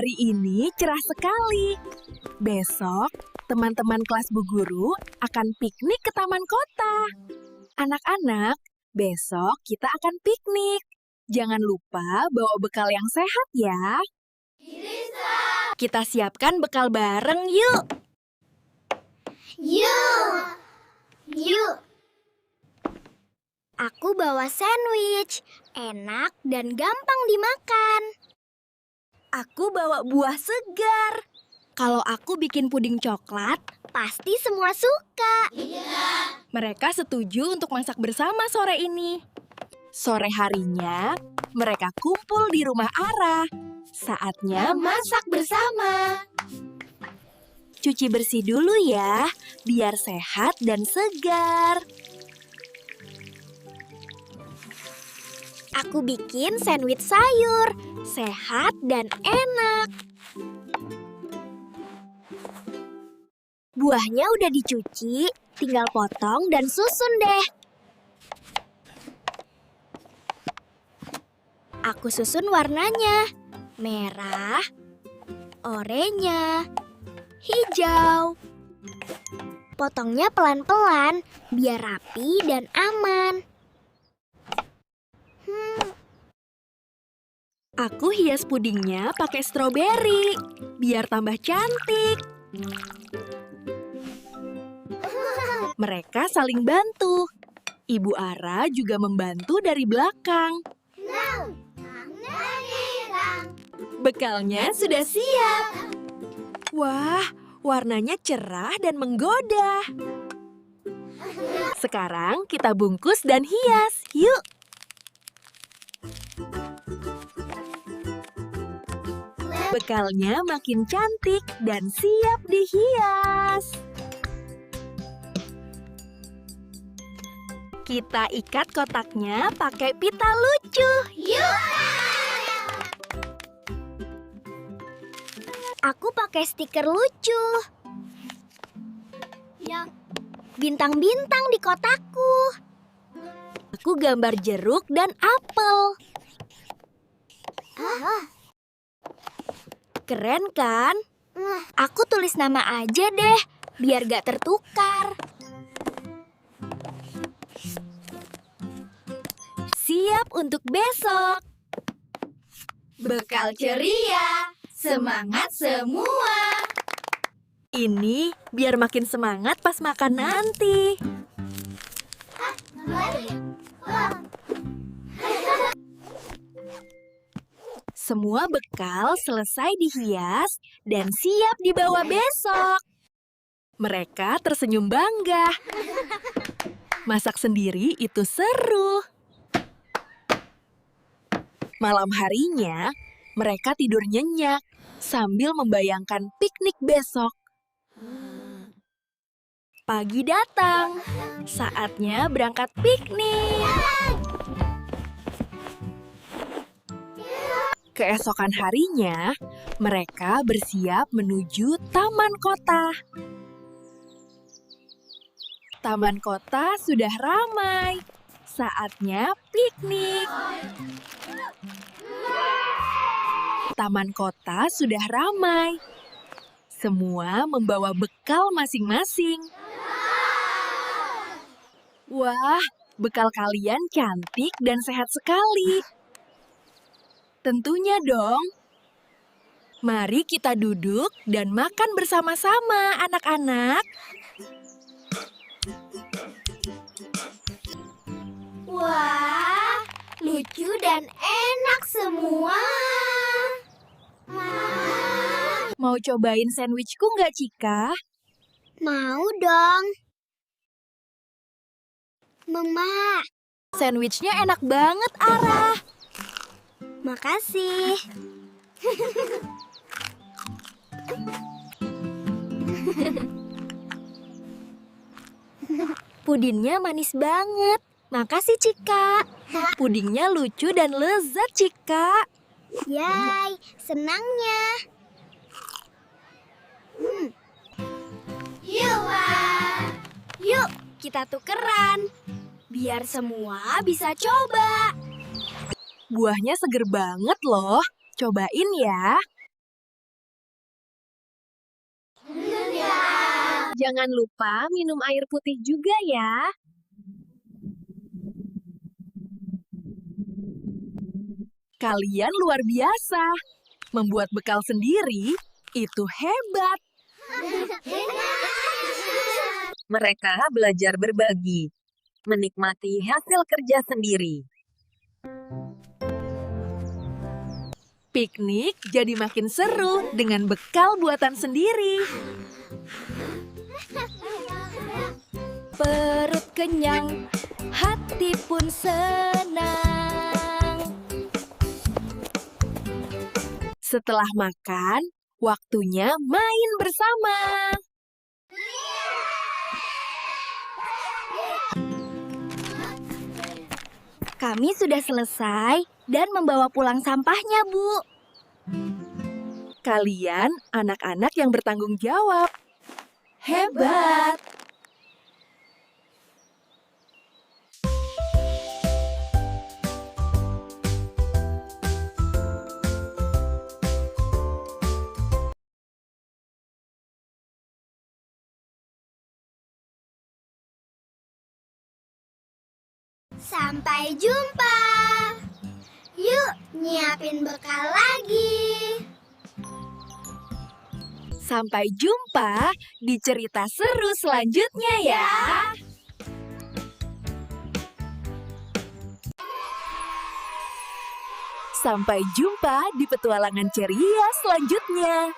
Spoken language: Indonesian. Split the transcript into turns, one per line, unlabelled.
Hari ini cerah sekali. Besok, teman-teman kelas Bu Guru akan piknik ke taman kota. Anak-anak, besok kita akan piknik. Jangan lupa bawa bekal yang sehat ya. Kita siapkan bekal bareng yuk.
Yuk. Aku bawa sandwich, enak dan gampang dimakan.
Aku bawa buah segar. Kalau aku bikin puding coklat,
Pasti semua suka.
mereka setuju untuk masak bersama sore ini. Sore harinya, mereka kumpul di rumah Ara. Saatnya masak bersama. Cuci bersih dulu ya, biar sehat dan segar.
Aku bikin sandwich sayur, sehat dan enak. Buahnya udah dicuci, tinggal potong dan susun deh. Aku susun warnanya, merah, oranye, hijau. Potongnya pelan-pelan, biar rapi dan aman.
Aku hias pudingnya pakai stroberi, biar tambah cantik. Mereka saling bantu. Ibu Ara juga membantu dari belakang. Bekalnya sudah siap. Wah, warnanya cerah dan menggoda. Sekarang kita bungkus dan hias. Yuk! Bekalnya makin cantik dan siap dihias. Kita ikat kotaknya pakai pita lucu.
Aku pakai stiker lucu. Bintang-bintang di kotakku.
Aku gambar jeruk dan apel. Keren kan?
Aku tulis nama aja deh, biar gak tertukar.
Siap untuk besok. Bekal ceria, semangat semua. Ini biar makin semangat pas makan nanti. Semua bekal selesai dihias dan siap dibawa besok. Mereka tersenyum bangga. Masak sendiri itu seru. Malam harinya, mereka tidur nyenyak sambil membayangkan piknik besok. Pagi datang, saatnya berangkat piknik. Keesokan harinya, mereka bersiap menuju taman kota. Taman kota sudah ramai. Saatnya piknik. Taman kota sudah ramai. Semua membawa bekal masing-masing. Wah, bekal kalian cantik dan sehat sekali. Tentunya dong. Mari kita duduk dan makan bersama-sama, anak-anak.
Wah, lucu dan enak semua.
Mau cobain sandwichku nggak, Cika?
Mau dong. Mama,
Sandwichnya enak banget, Ara.
makasih.
Pudingnya manis banget.
Makasih, Cika.
Pudingnya lucu dan lezat, Cika.
Yay, senangnya. Yuk, kita tukeran. Biar semua bisa coba.
Buahnya seger banget loh. Cobain ya. Jangan lupa minum air putih juga ya. Kalian luar biasa. Membuat bekal sendiri itu hebat.
Mereka belajar berbagi, menikmati hasil kerja sendiri.
Piknik jadi makin seru dengan bekal buatan sendiri. Perut kenyang, hati pun senang. Setelah makan, waktunya main bersama.
Kami sudah selesai dan membawa pulang sampahnya, Bu.
Kalian anak-anak yang bertanggung jawab. Hebat!
Sampai jumpa. Yuk, nyiapin bekal lagi.
Sampai jumpa di cerita seru selanjutnya ya. Sampai jumpa di petualangan ceria selanjutnya.